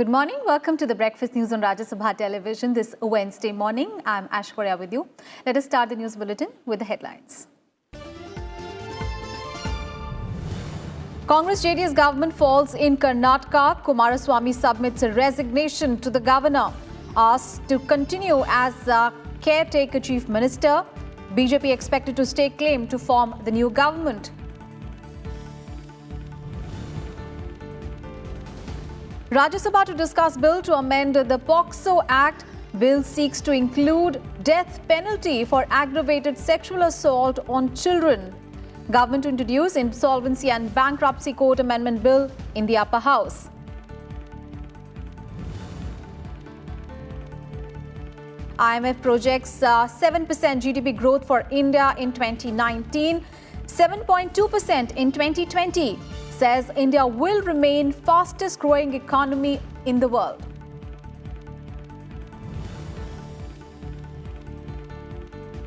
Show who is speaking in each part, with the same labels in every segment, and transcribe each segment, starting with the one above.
Speaker 1: Good morning. Welcome to the Breakfast News on Rajya Sabha television this Wednesday morning. I'm Ashwarya with you. Let us start the news bulletin with the headlines. Congress JDS government falls in Karnataka. Kumaraswamy submits a resignation to the governor. Asked to continue as caretaker chief minister. BJP expected to stake claim to form the new government. Rajya Sabha to discuss bill to amend the POCSO Act. Bill seeks to include death penalty for aggravated sexual assault on children. Government to introduce insolvency and bankruptcy court amendment bill in the upper house. IMF projects 7% GDP growth for India in 2019, 7.2% in 2020. Says India will remain fastest growing economy in the world.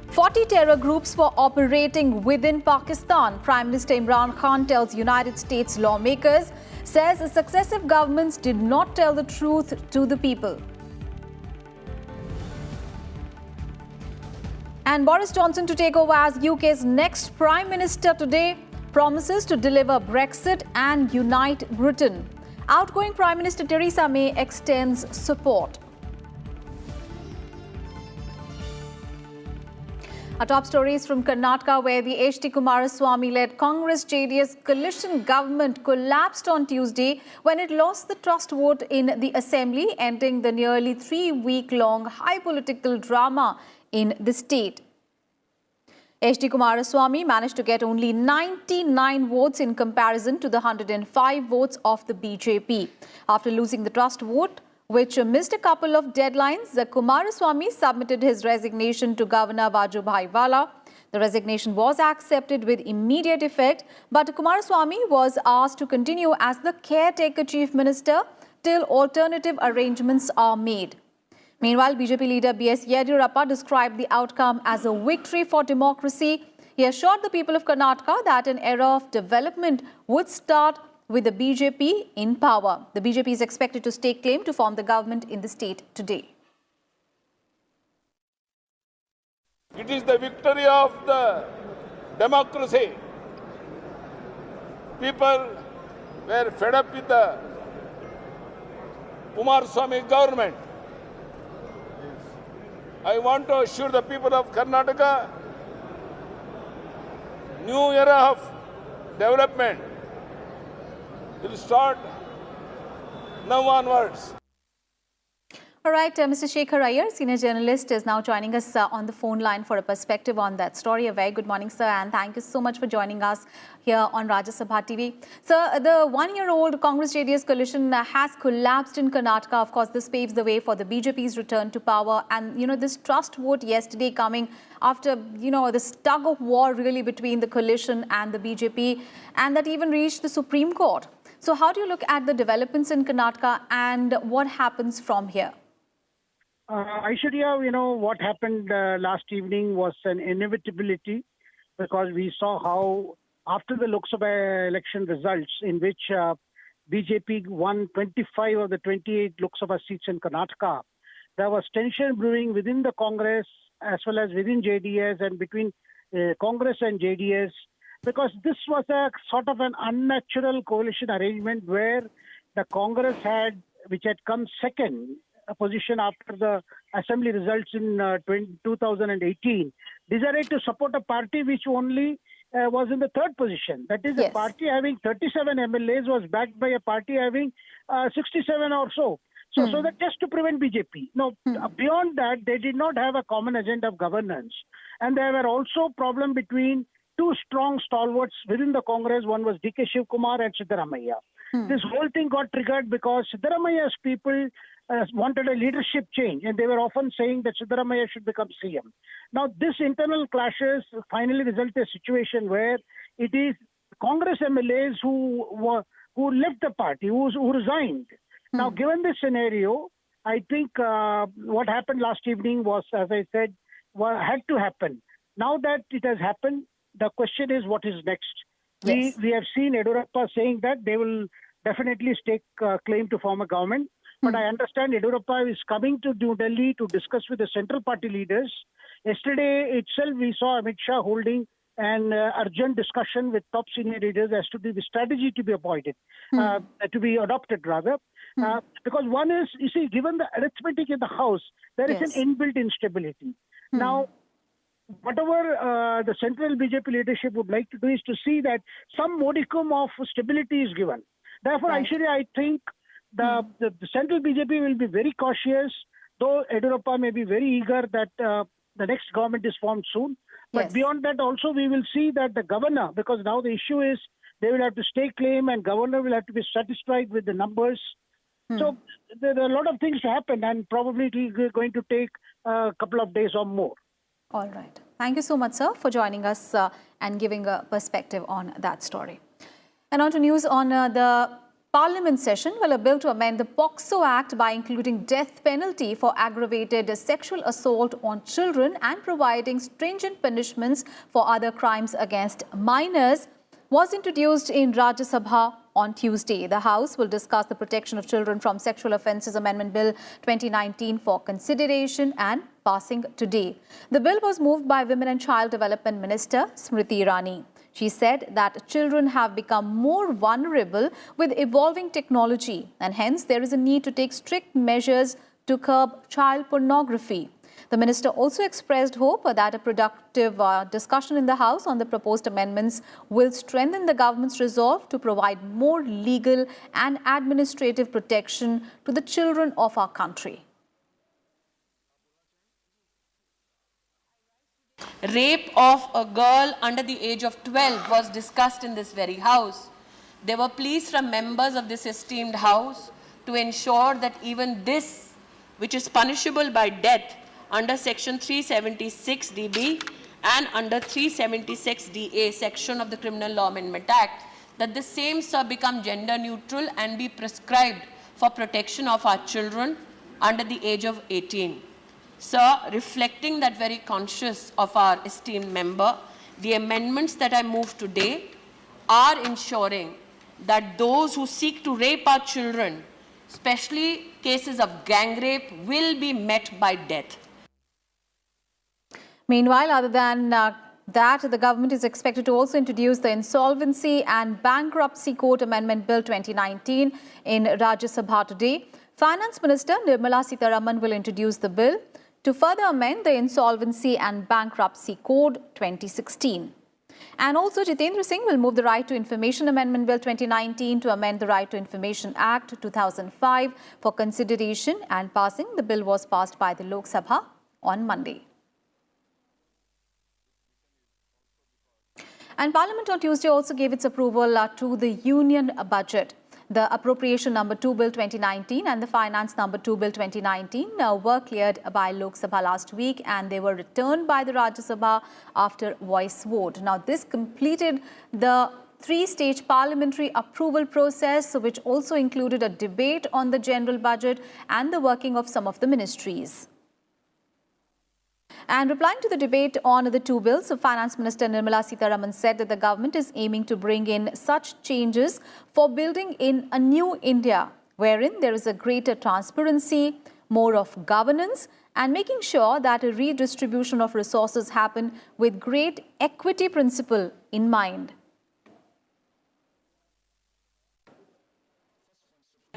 Speaker 1: "40 terror groups were operating within Pakistan," Prime Minister Imran Khan tells United States lawmakers. Says successive governments did not tell the truth to the people. And Boris Johnson to take over as UK's next Prime Minister today. Promises to deliver Brexit and unite Britain. Outgoing Prime Minister Theresa May extends support. Our top stories from Karnataka, where the H.D. Kumaraswamy-led Congress JDS coalition government collapsed on Tuesday when it lost the trust vote in the assembly, ending the nearly 3-week-long high political drama in the state. H.D. Kumaraswamy managed to get only 99 votes in comparison to the 105 votes of the BJP. After losing the trust vote, which missed a couple of deadlines, Kumaraswamy submitted his resignation to Governor Vajubhai Vala. The resignation was accepted with immediate effect, but Kumaraswamy was asked to continue as the caretaker chief minister till alternative arrangements are made. Meanwhile, BJP leader B.S. Yediyurappa described the outcome as a victory for democracy. He assured the people of Karnataka that an era of development would start with the BJP in power. The BJP is expected to stake claim to form the government in the state today.
Speaker 2: It is the victory of the democracy. People were fed up with the Kumaraswamy government. I want to assure the people of Karnataka, new era of development will start now onwards.
Speaker 1: All right, Mr. Shekhar Iyer, senior journalist, is now joining us on the phone line for a perspective on that story. A very good morning, sir, and thank you so much for joining us here on Rajya Sabha TV. Sir, the one-year-old Congress JDS coalition has collapsed in Karnataka. Of course, this paves the way for the BJP's return to power. And, this trust vote yesterday coming after, this tug of war really between the coalition and the BJP, and that even reached the Supreme Court. So how do you look at the developments in Karnataka and what happens from here?
Speaker 3: Aishwarya, what happened last evening was an inevitability, because we saw how after the Lok Sabha election results, in which BJP won 25 of the 28 Lok Sabha seats in Karnataka, there was tension brewing within the Congress as well as within JDS and between Congress and JDS, because this was a sort of an unnatural coalition arrangement where the Congress which had come second a position after the assembly results in 2018, decided to support a party which only was in the third position. That is, a party having 37 MLAs was backed by a party having 67 or so. So that just to prevent BJP. No, beyond that, they did not have a common agenda of governance. And there were also problems between two strong stalwarts within the Congress. One was D.K. Shivkumar and Siddaramaiah. This whole thing got triggered because Siddaramaiah's people wanted a leadership change, and they were often saying that Siddaramaiah should become CM. Now, this internal clashes finally resulted in a situation where it is Congress MLAs who left the party, who resigned. Now, given this scenario, I think what happened last evening was, as I said, had to happen. Now that it has happened, the question is what is next? Yes. We have seen Yediyurappa saying that they will definitely stake claim to form a government. But I understand Yediyurappa is coming to New Delhi to discuss with the central party leaders. Yesterday itself, we saw Amit Shah holding an urgent discussion with top senior leaders as to the strategy to be to be adopted rather. Because one is, you see, given the arithmetic in the House, there is
Speaker 1: Yes.
Speaker 3: an inbuilt instability. Now, whatever the central BJP leadership would like to do is to see that some modicum of stability is given. Therefore,
Speaker 1: Right.
Speaker 3: Aishwarya, I think the central BJP will be very cautious, though Yediyurappa may be very eager that the next government is formed soon. But
Speaker 1: Yes.
Speaker 3: beyond that also, we will see that the governor, because now the issue is they will have to stake claim and governor will have to be satisfied with the numbers. So there are a lot of things to happen, and probably it is going to take a couple of days or more.
Speaker 1: All right. Thank you so much, sir, for joining us and giving a perspective on that story. And on to news on the Parliament session. Well, a bill to amend the POCSO Act by including death penalty for aggravated sexual assault on children and providing stringent punishments for other crimes against minors was introduced in Rajya Sabha on Tuesday. The House will discuss the Protection of Children from Sexual Offences Amendment Bill 2019 for consideration and passing today. The bill was moved by Women and Child Development Minister Smriti Irani. She said that children have become more vulnerable with evolving technology and hence there is a need to take strict measures to curb child pornography. The minister also expressed hope that a productive discussion in the House on the proposed amendments will strengthen the government's resolve to provide more legal and administrative protection to the children of our country.
Speaker 4: Rape of a girl under the age of 12 was discussed in this very House. There were pleas from members of this esteemed House to ensure that even this, which is punishable by death under Section 376 DB and under 376 DA section of the Criminal Law Amendment Act, that the same shall become gender neutral and be prescribed for protection of our children under the age of 18. Sir, reflecting that very conscious of our esteemed member, the amendments that I move today are ensuring that those who seek to rape our children, especially cases of gang rape, will be met by death.
Speaker 1: Meanwhile, other than that, the government is expected to also introduce the Insolvency and Bankruptcy Code Amendment Bill 2019 in Rajya Sabha today. Finance Minister Nirmala Sitharaman will introduce the bill to further amend the Insolvency and Bankruptcy Code 2016. And also Jitendra Singh will move the Right to Information Amendment Bill 2019 to amend the Right to Information Act 2005 for consideration and passing. The bill was passed by the Lok Sabha on Monday. And Parliament on Tuesday also gave its approval to the Union Budget. The Appropriation Number 2 Bill 2019 and the Finance Number 2 Bill 2019 were cleared by Lok Sabha last week and they were returned by the Rajya Sabha after voice vote. Now, this completed the three-stage parliamentary approval process, which also included a debate on the general budget and the working of some of the ministries. And replying to the debate on the two bills, Finance Minister Nirmala Sitharaman said that the government is aiming to bring in such changes for building in a new India, wherein there is a greater transparency, more of governance, and making sure that a redistribution of resources happen with great equity principle in mind.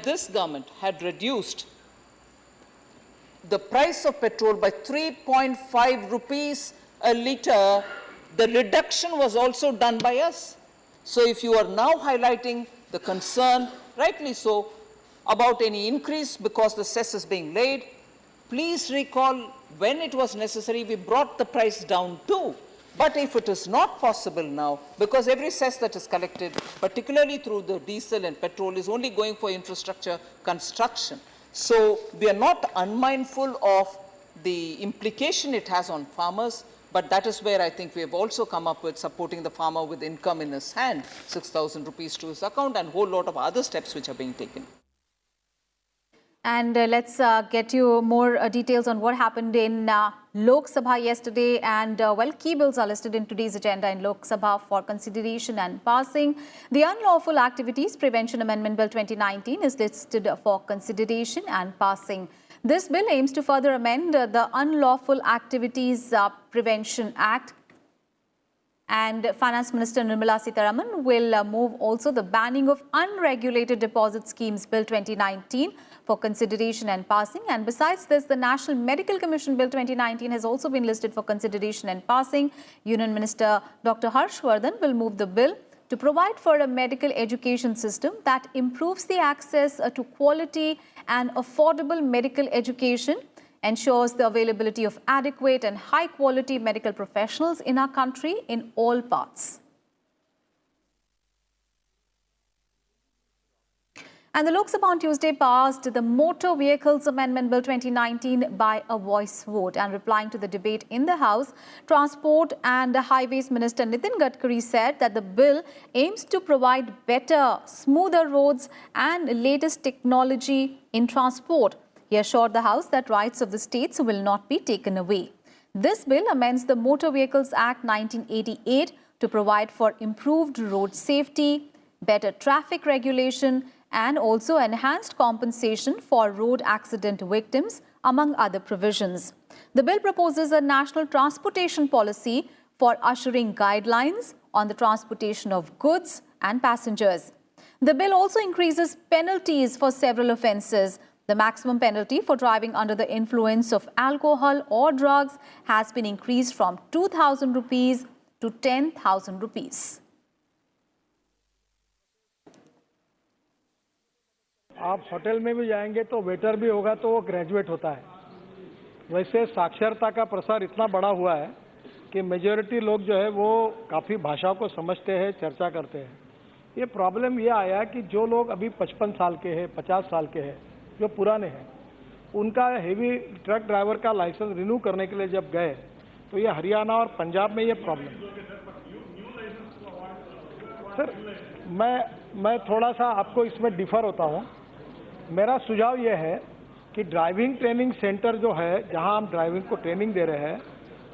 Speaker 5: This government had reduced the price of petrol by 3.5 rupees a litre. The reduction was also done by us. So if you are now highlighting the concern, rightly so, about any increase because the cess is being laid, please recall when it was necessary, we brought the price down too. But if it is not possible now, because every cess that is collected, particularly through the diesel and petrol, is only going for infrastructure construction. So we are not unmindful of the implication it has on farmers, but that is where I think we have also come up with supporting the farmer with income in his hand, 6,000 rupees to his account, and a whole lot of other steps which are being taken.
Speaker 1: And let's get you more details on what happened in Lok Sabha yesterday. And key bills are listed in today's agenda in Lok Sabha for consideration and passing. The Unlawful Activities Prevention Amendment Bill 2019 is listed for consideration and passing. This bill aims to further amend the Unlawful Activities Prevention Act. And Finance Minister Nirmala Sitharaman will move also the Banning of Unregulated Deposit Schemes Bill 2019 for consideration and passing. And besides this, the National Medical Commission Bill 2019 has also been listed for consideration and passing. Union Minister Dr. Harshvardhan will move the bill to provide for a medical education system that improves the access to quality and affordable medical education, ensures the availability of adequate and high-quality medical professionals in our country in all parts. And the Lok Sabha on Tuesday passed the Motor Vehicles Amendment Bill 2019 by a voice vote. And replying to the debate in the House, Transport and Highways Minister Nitin Gadkari said that the bill aims to provide better, smoother roads and latest technology in transport. He assured the House that rights of the states will not be taken away. This bill amends the Motor Vehicles Act 1988 to provide for improved road safety, better traffic regulation, and also enhanced compensation for road accident victims, among other provisions. The bill proposes a national transportation policy for ushering guidelines on the transportation of goods and passengers. The bill also increases penalties for several offences. The maximum penalty for driving under the influence of alcohol or drugs has been increased from 2,000 rupees to 10,000 rupees.
Speaker 6: आप hotel में भी जाएंगे तो waiter भी होगा तो वो graduate होता है। वैसे साक्षरता का प्रसार इतना बड़ा हुआ है कि मेजॉरिटी लोग जो है वो काफ़ी भाषाओं को समझते हैं, चर्चा करते हैं। ये प्रॉब्लम ये आया कि जो लोग अभी 55 साल के हैं, 50 साल के हैं, जो पुराने हैं, उनका हेवी ट्रक ड्राइवर का लाइसेंस रिन्यू करने के लिए जब गए तो ये हरियाणा और पंजाब में ये प्रॉब्लम। सर मैं थोड़ा सा आपको इसमें डिफर होता हूँ। मेरा सुझाव ये है कि ड्राइविंग ट्रेनिंग सेंटर जो है जहां हम ड्राइविंग को ट्रेनिंग दे रहे हैं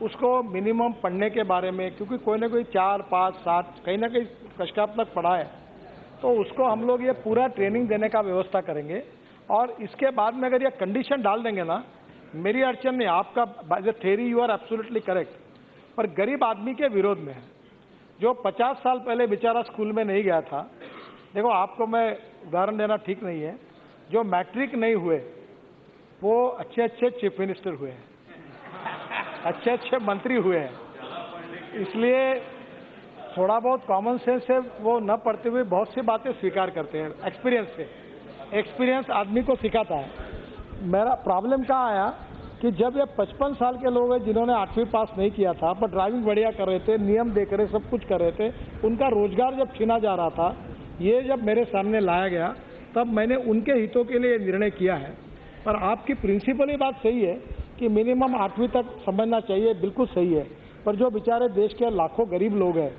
Speaker 6: उसको मिनिमम पढ़ने के बारे में, क्योंकि कोई ना कोई 4, 5, 7 कहीं ना कहीं कक्षा तक पढ़ा है, तो उसको हम लोग ये पूरा ट्रेनिंग देने का व्यवस्था करेंगे। और इसके बाद में अगर ये कंडीशन डाल देंगे ना, मेरी अड़चन नहीं, आपका by the theory you are absolutely correct, पर गरीब आदमी के विरोध में है जो 50 साल पहले बेचारा स्कूल में नहीं गया था। देखो, आपको मैं उदाहरण देना ठीक नहीं है, जो मैट्रिक नहीं हुए वो अच्छे अच्छे चीफ मिनिस्टर हुए हैं, अच्छे अच्छे मंत्री हुए हैं। इसलिए थोड़ा बहुत कॉमन सेंस से वो न पढ़ते हुए बहुत सी बातें स्वीकार करते हैं। एक्सपीरियंस से, एक्सपीरियंस आदमी को सिखाता है। मेरा प्रॉब्लम कहाँ आया कि जब ये 55 साल के लोग हैं जिन्होंने 8वीं पास नहीं किया था पर ड्राइविंग बढ़िया कर रहे थे, नियम देख रहे, सब कुछ कर रहे थे, उनका रोजगार जब छीना जा रहा था, ये जब मेरे सामने लाया गया तब मैंने उनके हितों के लिए निर्णय किया है। पर आपकी प्रिंसिपली बात सही है कि मिनिमम 8वीं तक समझना चाहिए, बिल्कुल सही है। पर जो बेचारे देश के लाखों गरीब लोग हैं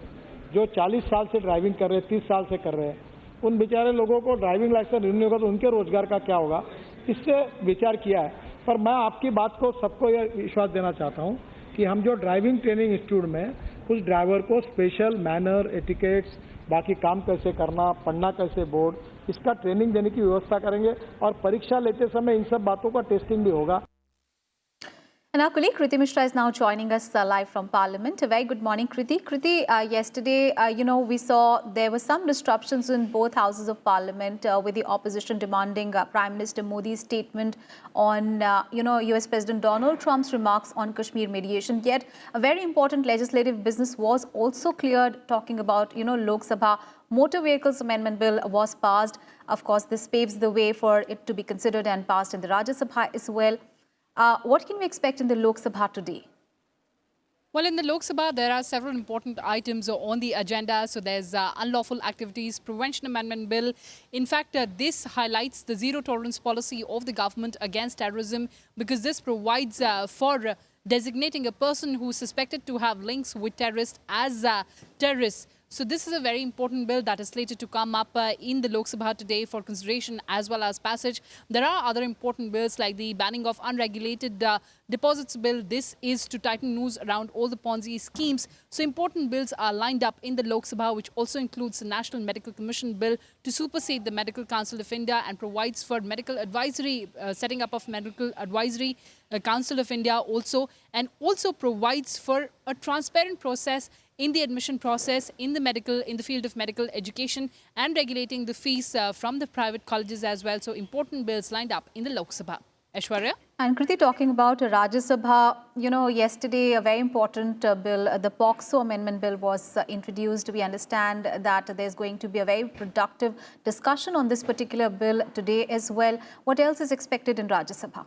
Speaker 6: जो 40 साल से ड्राइविंग कर रहे हैं, 30 साल से कर रहे हैं, उन बेचारे लोगों को ड्राइविंग लाइसेंस रिन्यू होगा तो उनके रोजगार का क्या होगा, इससे विचार किया है। पर मैं आपकी बात को सबको यह विश्वास देना चाहता हूँ कि हम जो ड्राइविंग ट्रेनिंग इंस्टीट्यूट में कुछ ड्राइवर को स्पेशल मैनर, एटिकेट्स, बाकी काम कैसे करना, पढ़ना कैसे बोर्ड, इसका ट्रेनिंग देने की व्यवस्था करेंगे और परीक्षा लेते समय इन सब बातों का टेस्टिंग भी होगा।
Speaker 1: And our colleague Kriti Mishra is now joining us live from Parliament. A very good morning, Kriti. Kriti, yesterday, we saw there were some disruptions in both houses of Parliament with the opposition demanding Prime Minister Modi's statement on, US President Donald Trump's remarks on Kashmir mediation. Yet, a very important legislative business was also cleared, talking about, Lok Sabha Motor Vehicles Amendment Bill was passed. Of course, this paves the way for it to be considered and passed in the Rajya Sabha as well. What can we expect in the Lok Sabha today?
Speaker 7: Well, in the Lok Sabha, there are several important items on the agenda. So there's Unlawful Activities Prevention Amendment Bill. In fact, this highlights the zero tolerance policy of the government against terrorism, because this provides for designating a person who is suspected to have links with terrorists as terrorists. So this is a very important bill that is slated to come up in the Lok Sabha today for consideration as well as passage. There are other important bills like the banning of unregulated deposits bill. This is to tighten noose around all the Ponzi schemes. So important bills are lined up in the Lok Sabha, which also includes the National Medical Commission bill to supersede the Medical Council of India and provides for medical advisory, setting up of Medical Advisory Council of India also, and also provides for a transparent process in the admission process in the field of medical education and regulating the fees from the private colleges as well. So important bills lined up in the Lok Sabha. Aishwarya?
Speaker 1: And Kriti, talking about Rajya Sabha, yesterday a very important bill, the POXO amendment bill was introduced. We understand that there's going to be a very productive discussion on this particular bill today as well. What else is expected in Rajya Sabha?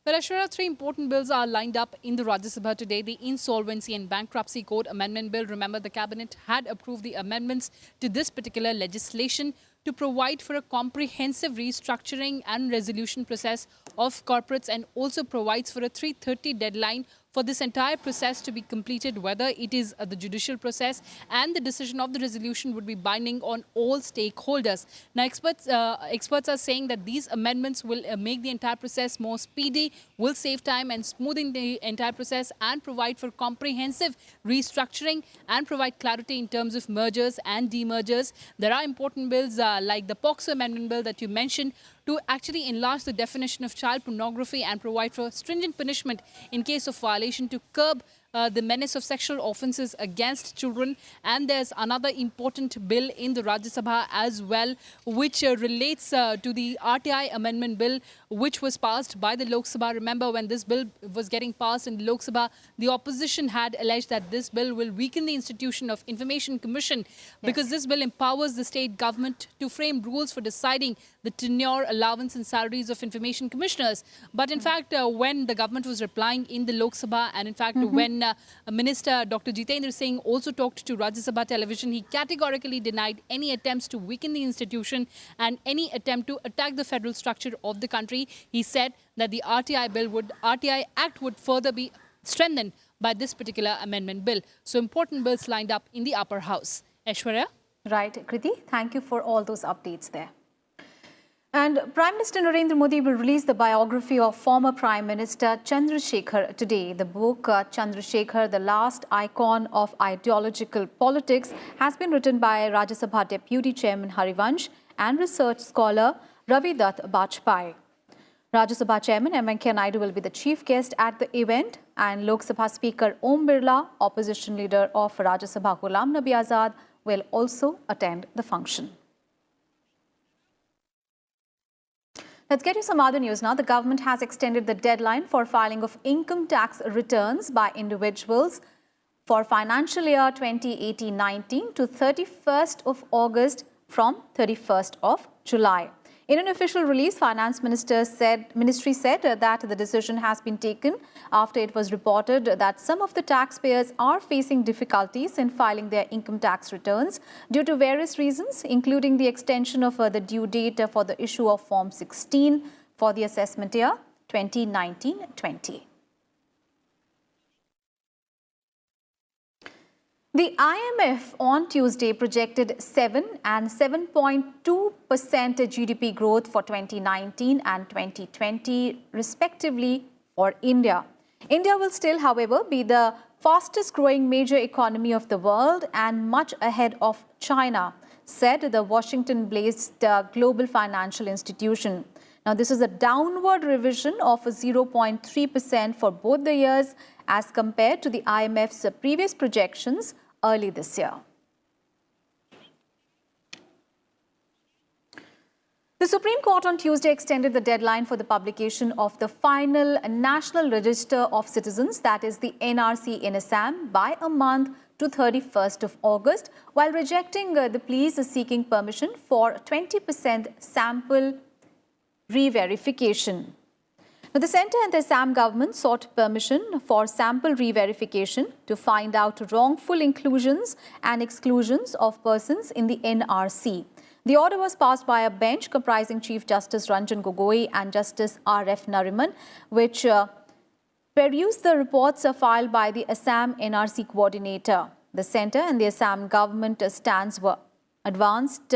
Speaker 7: Well, Ashwara, three important bills are lined up in the Rajya Sabha today. The Insolvency and Bankruptcy Code Amendment Bill. Remember, the Cabinet had approved the amendments to this particular legislation to provide for a comprehensive restructuring and resolution process of corporates, and also provides for a 3:30 deadline for this entire process to be completed, whether it is the judicial process, and the decision of the resolution would be binding on all stakeholders. Now, experts are saying that these amendments will make the entire process more speedy, will save time and smoothing the entire process, and provide for comprehensive restructuring and provide clarity in terms of mergers and demergers. There are important bills like the POXO amendment bill that you mentioned, to actually enlarge the definition of child pornography and provide for stringent punishment in case of violation to curb the menace of sexual offences against children. And there's another important bill in the Rajya Sabha as well, which relates to the RTI amendment bill, which was passed by the Lok Sabha. Remember, when this bill was getting passed in the Lok Sabha, the opposition had alleged that this bill will weaken the institution of Information Commission, because this bill empowers the state government to frame rules for deciding the tenure, allowance and salaries of information commissioners. But in fact, when the government was replying in the Lok Sabha, and in fact, when Minister Dr. Jitendra Singh also talked to Rajya Sabha television, he categorically denied any attempts to weaken the institution and any attempt to attack the federal structure of the country. He said that the RTI Act would further be strengthened by this particular amendment bill. So important bills lined up in the upper house. Aishwarya?
Speaker 1: Right, Kriti, thank you for all those updates there. And Prime Minister Narendra Modi will release the biography of former Prime Minister Chandrasekhar today. The book, Chandrasekhar, the last icon of ideological politics, has been written by Rajya Sabha Deputy Chairman Harivansh and research scholar Ravi Dutt Bajpai. Rajya Sabha Chairman M. Venkaiah Naidu will be the chief guest at the event, and Lok Sabha Speaker Om Birla, opposition leader of Rajya Sabha Ghulam Nabi Azad, will also attend the function. Let's get you some other news now. The government has extended the deadline for filing of income tax returns by individuals for financial year 2018-19 to 31st of August from 31st of July. In an official release, Finance Ministry said that the decision has been taken after it was reported that some of the taxpayers are facing difficulties in filing their income tax returns due to various reasons, including the extension of the due date for the issue of Form 16 for the assessment year 2019-20. The IMF on Tuesday projected 7 and 7.2% GDP growth for 2019 and 2020, respectively, for India. India will still, however, be the fastest growing major economy of the world and much ahead of China, said the Washington-based global financial institution. Now, this is a downward revision of 0.3% for both the years as compared to the IMF's previous projections early this year. The Supreme Court on Tuesday extended the deadline for the publication of the final National Register of Citizens, that is the NRC in Assam, by a month to 31st of August, while rejecting the pleas seeking permission for 20% sample re-verification. Now, the centre and the Assam government sought permission for sample re-verification to find out wrongful inclusions and exclusions of persons in the NRC. The order was passed by a bench comprising Chief Justice Ranjan Gogoi and Justice R.F. Nariman, which perused the reports filed by the Assam NRC coordinator. The centre and the Assam government stands were advanced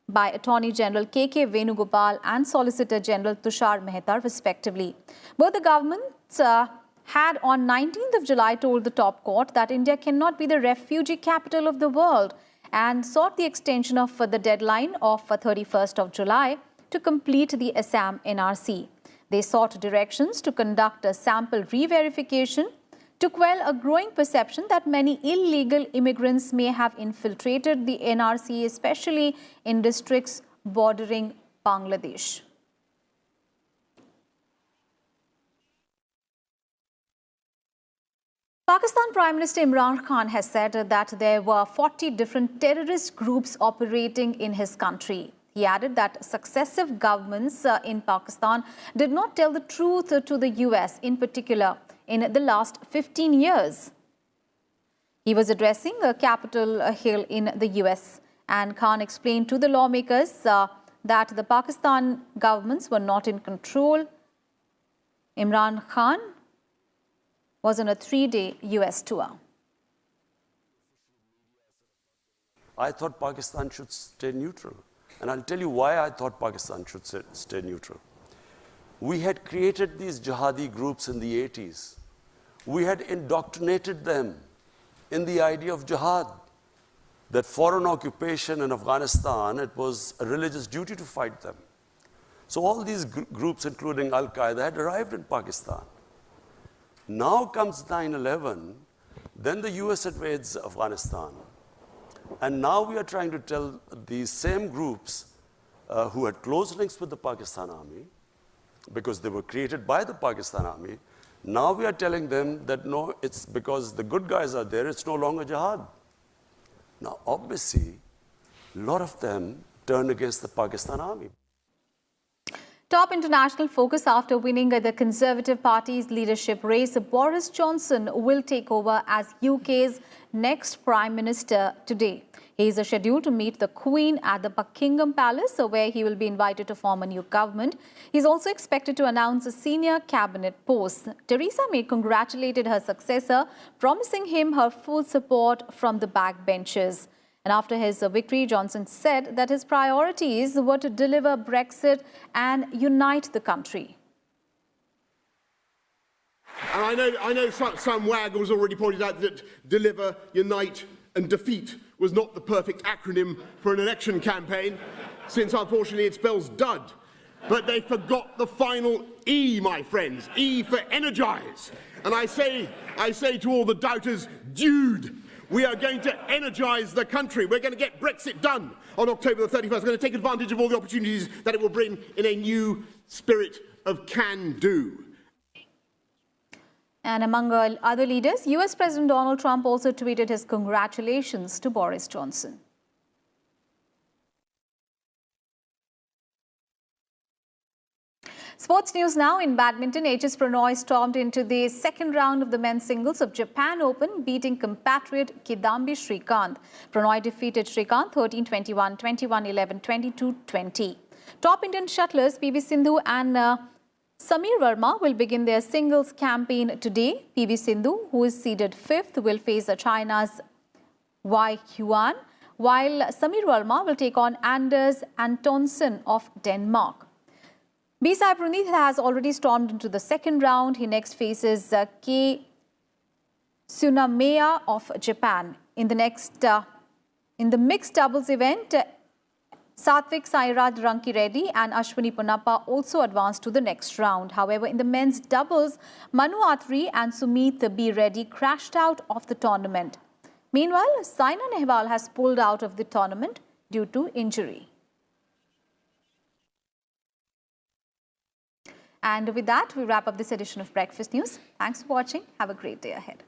Speaker 1: by Attorney General K.K. Venugopal and Solicitor General Tushar Mehta, respectively. Both the governments had on 19th of July told the top court that India cannot be the refugee capital of the world and sought the extension of the deadline of 31st of July to complete the Assam NRC. They sought directions to conduct a sample re-verification to quell a growing perception that many illegal immigrants may have infiltrated the NRC, especially in districts bordering Bangladesh. Pakistan Prime Minister Imran Khan has said that there were 40 different terrorist groups operating in his country. He added that successive governments in Pakistan did not tell the truth to the US, in particular, in the last 15 years. He was addressing Capitol Hill in the US, and Khan explained to the lawmakers that the Pakistan governments were not in control. Imran Khan was on a 3-day US tour.
Speaker 8: I thought Pakistan should stay neutral. And I'll tell you why I thought Pakistan should stay neutral. We had created these jihadi groups in the 80s. We had indoctrinated them in the idea of jihad, that foreign occupation in Afghanistan, it was a religious duty to fight them. So all these groups, including Al-Qaeda, had arrived in Pakistan. Now comes 9/11, then the US invades Afghanistan. And now we are trying to tell these same groups who had close links with the Pakistan army, because they were created by the Pakistan army, now we are telling them that no, it's because the good guys are there, it's no longer jihad. Now, obviously, a lot of them turned against the Pakistan army.
Speaker 1: Top international focus after winning the Conservative Party's leadership race, Boris Johnson will take over as UK's next Prime Minister today. He is scheduled to meet the Queen at the Buckingham Palace, where he will be invited to form a new government. He is also expected to announce a senior cabinet post. Theresa May congratulated her successor, promising him her full support from the backbenchers. And after his victory, Johnson said that his priorities were to deliver Brexit and unite the country.
Speaker 9: And I know some wag has already pointed out that deliver, unite and defeat was not the perfect acronym for an election campaign, since unfortunately it spells dud. But they forgot the final E, my friends, E for energize. And I say to all the doubters, dude, we are going to energize the country. We're going to get Brexit done on October the 31st. We're going to take advantage of all the opportunities that it will bring in a new spirit of can-do.
Speaker 1: And among other leaders, US President Donald Trump also tweeted his congratulations to Boris Johnson. Sports news now. In badminton, HS Prannoy stormed into the second round of the men's singles of Japan Open, beating compatriot Kidambi Srikanth. Prannoy defeated Srikanth 13-21, 21-11, 22-20. Top Indian shuttlers PV Sindhu and Samir Verma will begin their singles campaign today. PV Sindhu, who is seeded 5th, will face China's Wei Huan, while Samir Verma will take on Anders Antonsen of Denmark. B. Sai Praneeth has already stormed into the second round. He next faces Kei Tsunoyama of Japan. In the mixed doubles event, Satvik Sairaj Rankireddy and Ashwini Ponnappa also advanced to the next round. However, in the men's doubles, Manu Atri and Sumit B. Reddy crashed out of the tournament. Meanwhile, Saina Nehwal has pulled out of the tournament due to injury. And with that, we wrap up this edition of Breakfast News. Thanks for watching. Have a great day ahead.